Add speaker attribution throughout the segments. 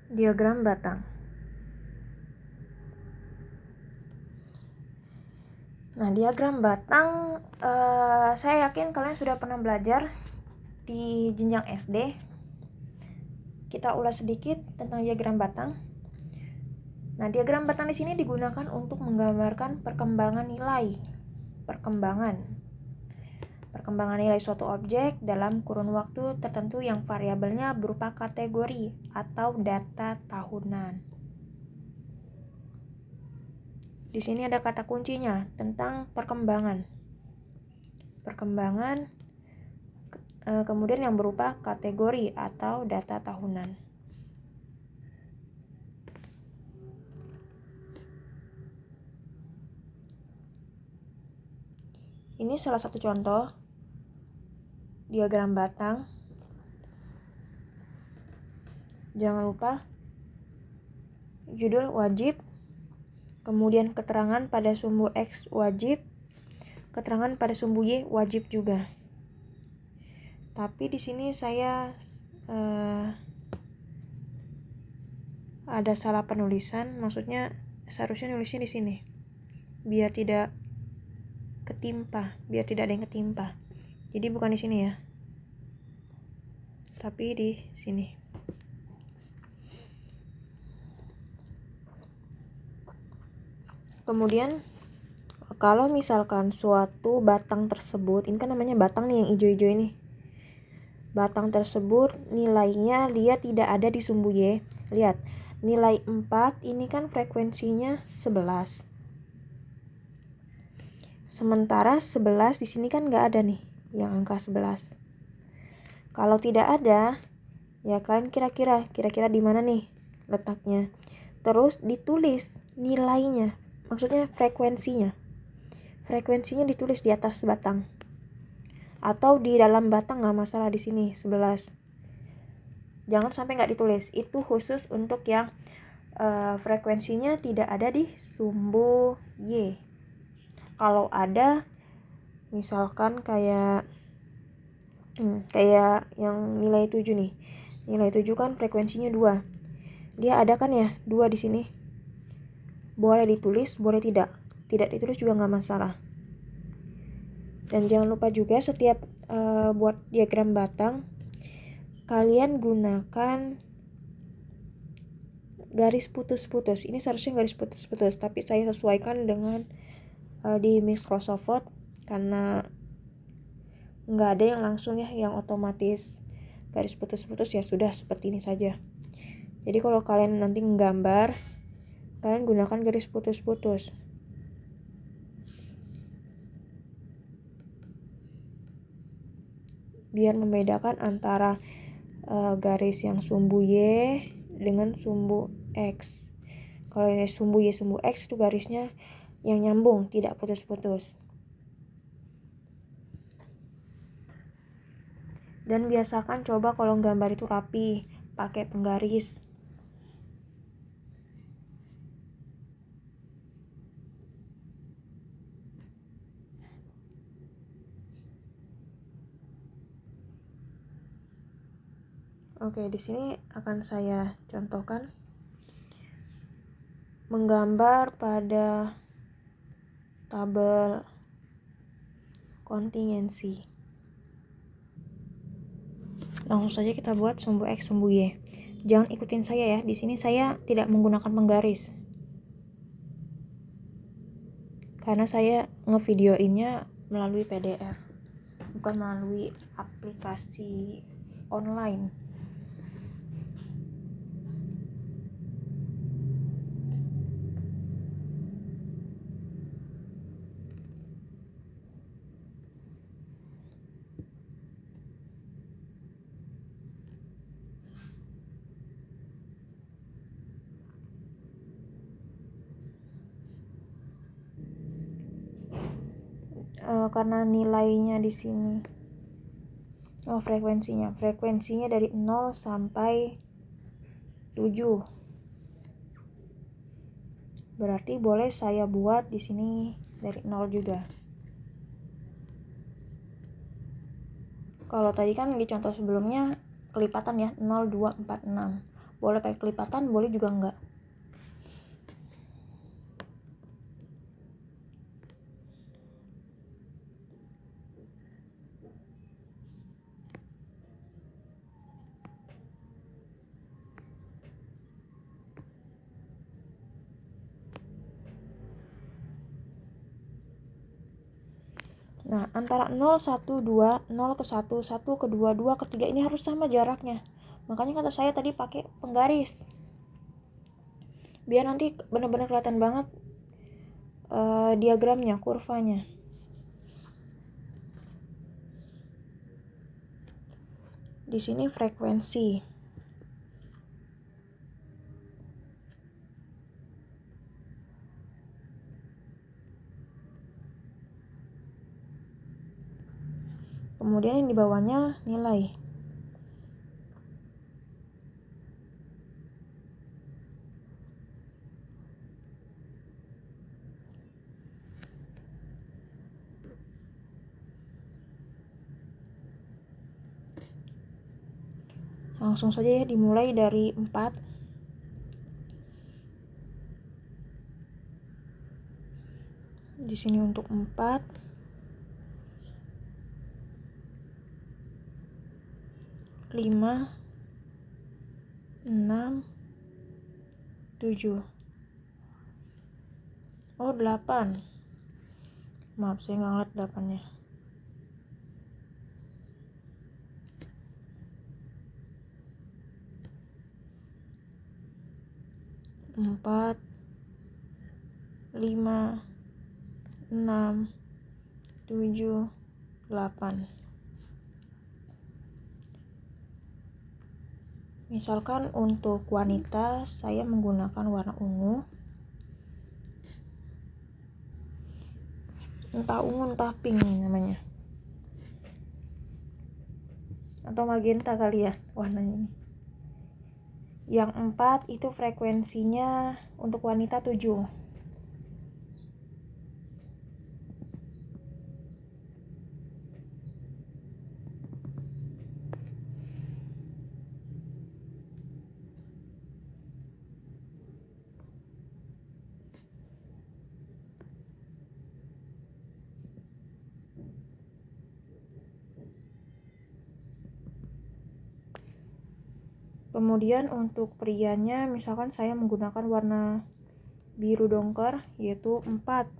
Speaker 1: Diagram batang. Nah, diagram batang, saya yakin kalian sudah pernah belajar di jenjang SD. Kita ulas sedikit tentang diagram batang. Nah, diagram batang di sini digunakan untuk menggambarkan perkembangan nilai suatu objek dalam kurun waktu tertentu yang variabelnya berupa kategori atau data tahunan. Di sini ada kata kuncinya tentang perkembangan, kemudian yang berupa kategori atau data tahunan. Ini salah satu contoh diagram batang. Jangan lupa judul wajib, kemudian keterangan pada sumbu X wajib, keterangan pada sumbu Y wajib juga. Tapi di sini saya ada salah penulisan, maksudnya seharusnya nulisnya di sini biar tidak ada yang ketimpa. Jadi bukan di sini ya, tapi di sini. Kemudian kalau misalkan suatu batang tersebut, ini kan namanya batang nih yang hijau-hijau ini. Batang tersebut nilainya dia tidak ada di sumbu Y. Lihat, nilai 4 ini kan frekuensinya 11. Sementara 11 di sini kan nggak ada nih yang angka 11. Kalau tidak ada, ya kalian kira-kira di mana nih letaknya. Terus ditulis nilainya, maksudnya frekuensinya. Frekuensinya ditulis di atas batang. Atau di dalam batang nggak masalah, di sini 11. Jangan sampai nggak ditulis. Itu khusus untuk yang frekuensinya tidak ada di sumbu Y. Kalau ada, misalkan kayak yang nilai 7 nih. Nilai 7 kan frekuensinya 2. Dia ada kan ya 2 di sini. Boleh ditulis, boleh tidak. Tidak ditulis juga nggak masalah. Dan jangan lupa juga setiap buat diagram batang, kalian gunakan garis putus-putus. Ini seharusnya garis putus-putus, tapi saya sesuaikan dengan di Microsoft Word karena nggak ada yang langsung ya, yang otomatis garis putus-putus, ya sudah seperti ini saja. Jadi kalau kalian nanti menggambar, kalian gunakan garis putus-putus. Biar membedakan antara garis yang sumbu Y dengan sumbu X. Kalau ini sumbu Y, sumbu X itu garisnya yang nyambung, tidak putus-putus. Dan biasakan coba kalau gambar itu rapi, pakai penggaris. Oke, di sini akan saya contohkan menggambar pada tabel kontingensi. Langsung saja kita buat sumbu X, sumbu Y. Jangan ikutin saya ya. Di sini saya tidak menggunakan penggaris. Karena saya ngevideoinnya melalui PDF, bukan melalui aplikasi online. Karena nilainya di sini frekuensinya dari 0 sampai 7. Berarti boleh saya buat di sini dari 0 juga. Kalau tadi kan di contoh sebelumnya kelipatan ya, 0, 2, 4, 6. Boleh pakai kelipatan, boleh juga enggak. Nah, antara 0, 1, 2, 0 ke 1, 1 ke 2, 2 ke 3 ini harus sama jaraknya. Makanya kata saya tadi pakai penggaris. Biar nanti benar-benar kelihatan banget diagramnya, kurvanya. Di sini frekuensi. Kemudian yang di bawahnya nilai. Langsung saja ya, dimulai dari 4. Di sini untuk 4. 5, 6, 7. Oh, 8. Maaf, saya nggak ngeliat 8-nya. 4, 5, 6, 7, 8. Misalkan untuk wanita saya menggunakan warna ungu. Entah ungu entah pink nih namanya. Atau magenta kali ya warnanya ini. Yang 4 itu frekuensinya untuk wanita 7. Kemudian untuk prianya misalkan saya menggunakan warna biru dongker yaitu 4.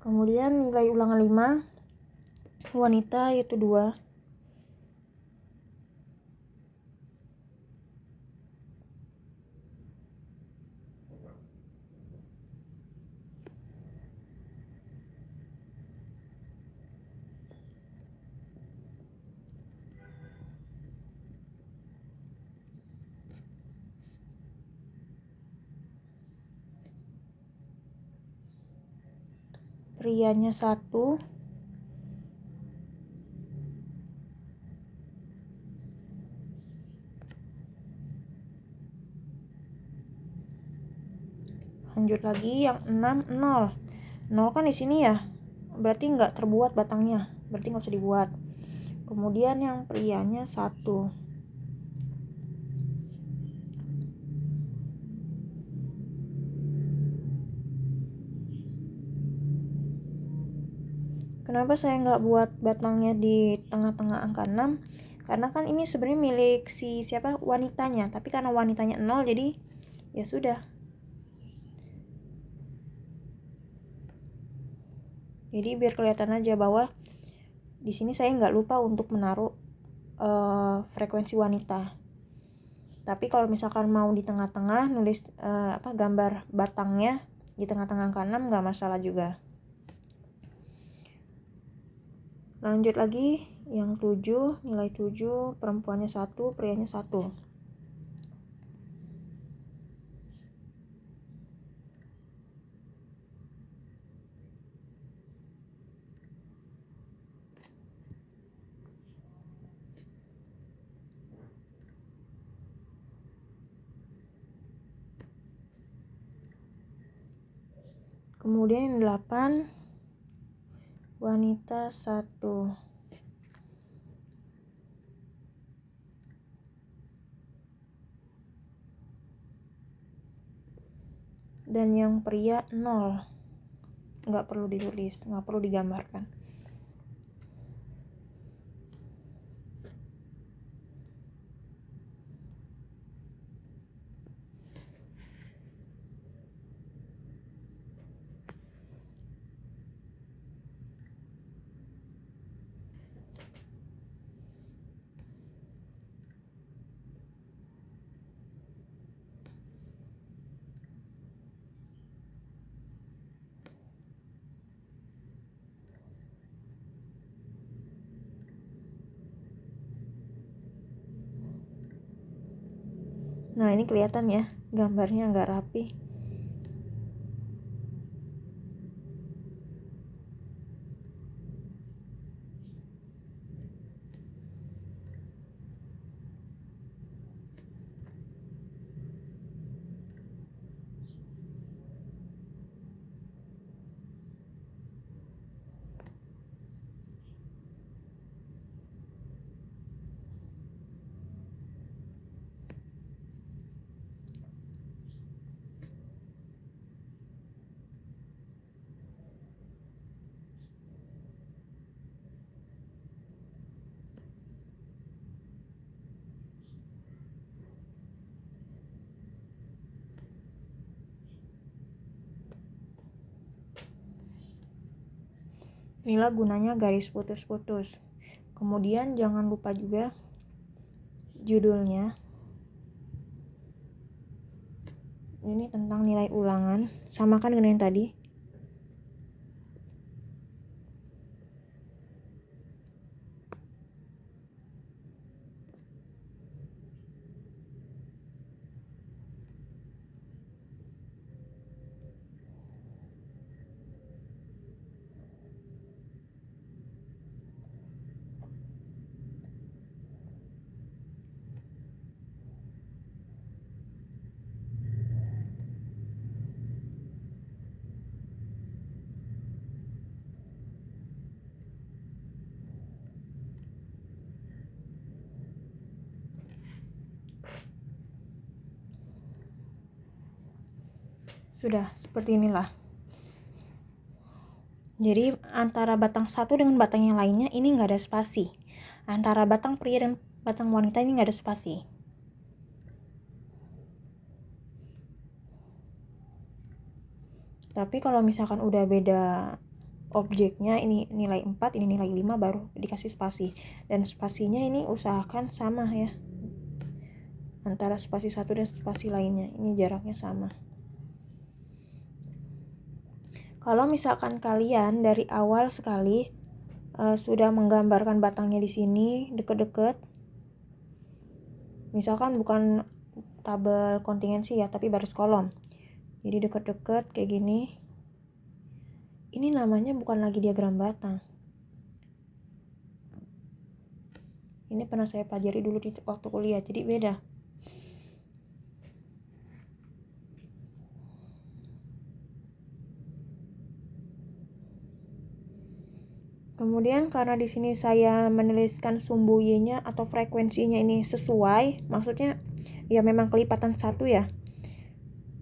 Speaker 1: Kemudian nilai ulangan 5 wanita yaitu 2. Prianya 1. Lanjut lagi yang 6, 0. 0 kan di sini ya. Berarti nggak terbuat batangnya. Berarti nggak usah dibuat. Kemudian yang prianya 1. Kenapa saya nggak buat batangnya di tengah-tengah angka 6? Karena kan ini sebenarnya milik si siapa wanitanya. Tapi karena wanitanya 0 jadi ya sudah. Jadi biar kelihatan aja bahwa di sini saya nggak lupa untuk menaruh frekuensi wanita. Tapi kalau misalkan mau di tengah-tengah nulis gambar batangnya di tengah-tengah angka 6 nggak masalah juga. Lanjut lagi yang 7, nilai 7, perempuannya 1, prianya 1. Kemudian 8 wanita 1. Dan yang pria 0. Nggak perlu ditulis, nggak perlu digambarkan. Nah, ini kelihatan ya, gambarnya nggak rapi. Inilah gunanya garis putus-putus. Kemudian jangan lupa juga judulnya. Ini tentang nilai ulangan, samakan dengan yang tadi. Sudah, seperti inilah. Jadi antara batang satu dengan batang yang lainnya ini nggak ada spasi. Antara batang pria dan batang wanita ini nggak ada spasi. Tapi kalau misalkan udah beda objeknya, ini nilai 4, ini nilai 5, baru dikasih spasi. Dan spasinya ini usahakan sama ya. Antara spasi satu dan spasi lainnya, ini jaraknya sama. Kalau misalkan kalian dari awal sekali sudah menggambarkan batangnya di sini deket-deket, misalkan bukan tabel kontingensi ya, tapi baris kolom, jadi deket-deket kayak gini, ini namanya bukan lagi diagram batang. Ini pernah saya pelajari dulu di waktu kuliah, jadi beda. Kemudian karena di sini saya menuliskan sumbu Y-nya atau frekuensinya ini sesuai, maksudnya ya memang kelipatan 1 ya.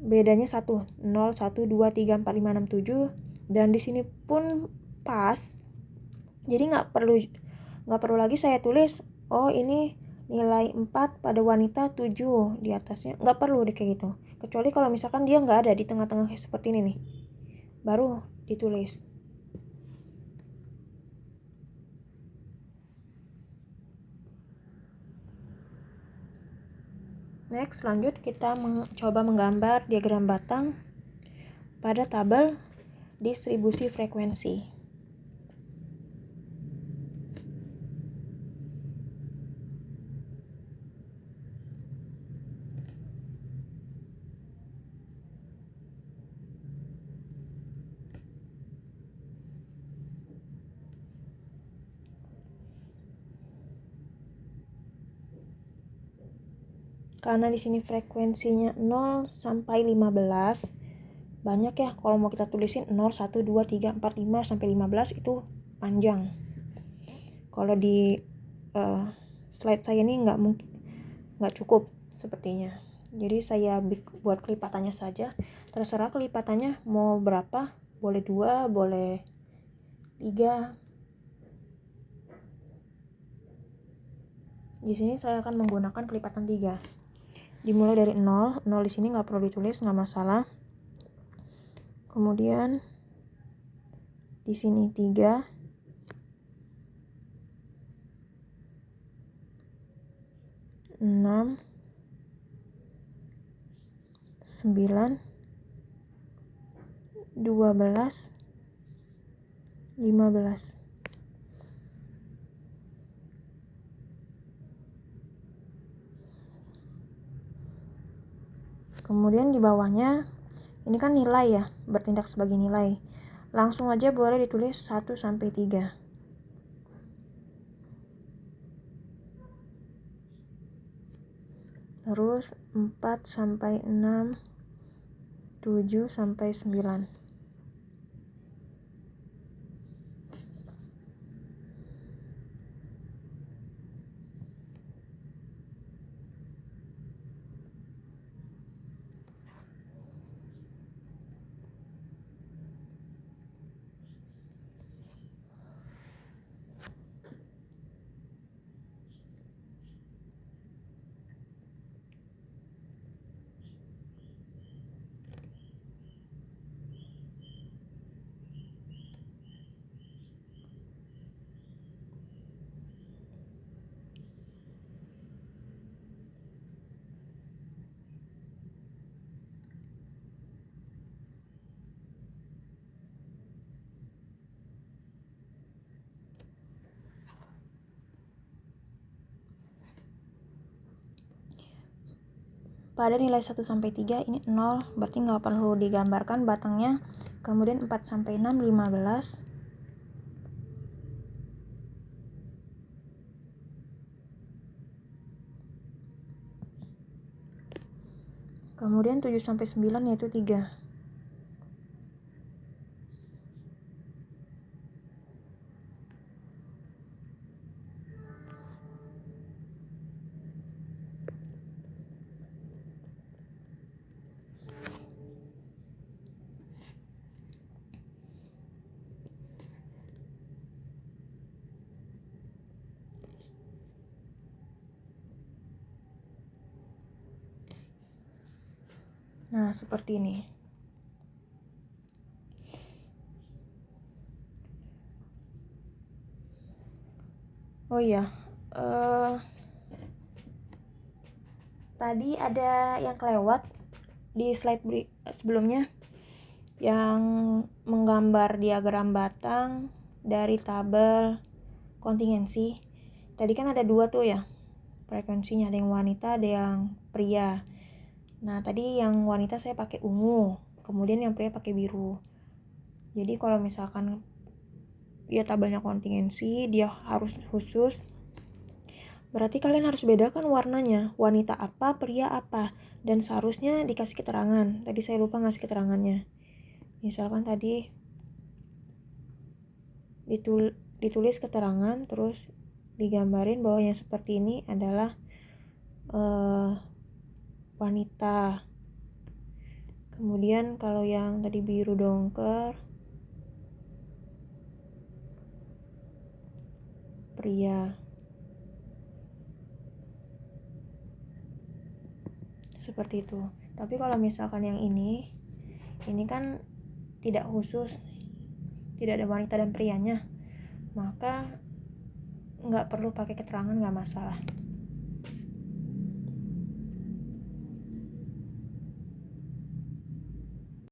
Speaker 1: Bedanya 1, 0, 1, 2, 3, 4, 5, 6, 7, dan di sini pun pas. Jadi nggak perlu lagi saya tulis, oh ini nilai 4 pada wanita, 7 di atasnya. Nggak perlu deh kayak gitu. Kecuali kalau misalkan dia nggak ada di tengah-tengah seperti ini nih, baru ditulis. Next, lanjut kita coba menggambar diagram batang pada tabel distribusi frekuensi. Karena di sini frekuensinya 0 sampai 15, banyak ya, kalau mau kita tulisin 0, 1, 2, 3, 4, 5 sampai 15 itu panjang. Kalau di slide saya ini nggak cukup sepertinya. Jadi saya buat kelipatannya saja. Terserah kelipatannya mau berapa, boleh 2, boleh 3. Di sini saya akan menggunakan kelipatan 3. Dimulai dari 0 di sini nggak perlu ditulis, nggak masalah. Kemudian di sini 3, 6, 9, 12, 15. Kemudian di bawahnya ini kan nilai ya, bertindak sebagai nilai. Langsung aja boleh ditulis 1 sampai 3. Terus 4 sampai 6, 7 sampai 9. Pada nilai 1 sampai 3 ini 0, berarti nggak perlu digambarkan batangnya. Kemudian 4 sampai 6, 15. Kemudian 7 sampai 9 yaitu 3. Nah, seperti ini. Oh iya, tadi ada yang kelewat di slide sebelumnya, yang menggambar diagram batang dari tabel kontingensi. Tadi kan ada 2 tuh ya frekuensinya, ada yang wanita, ada yang pria. Nah, tadi yang wanita saya pakai ungu, kemudian yang pria pakai biru. Jadi kalau misalkan dia tabelnya kontingensi, dia harus khusus, berarti kalian harus bedakan warnanya, wanita apa, pria apa, dan seharusnya dikasih keterangan. Tadi saya lupa ngasih keterangannya. Misalkan tadi ditulis keterangan, terus digambarin bahwa yang seperti ini adalah wanita. Kemudian kalau yang tadi biru dongker, pria. Seperti itu. Tapi kalau misalkan yang ini kan tidak khusus, tidak ada wanita dan prianya, maka nggak perlu pakai keterangan, nggak masalah.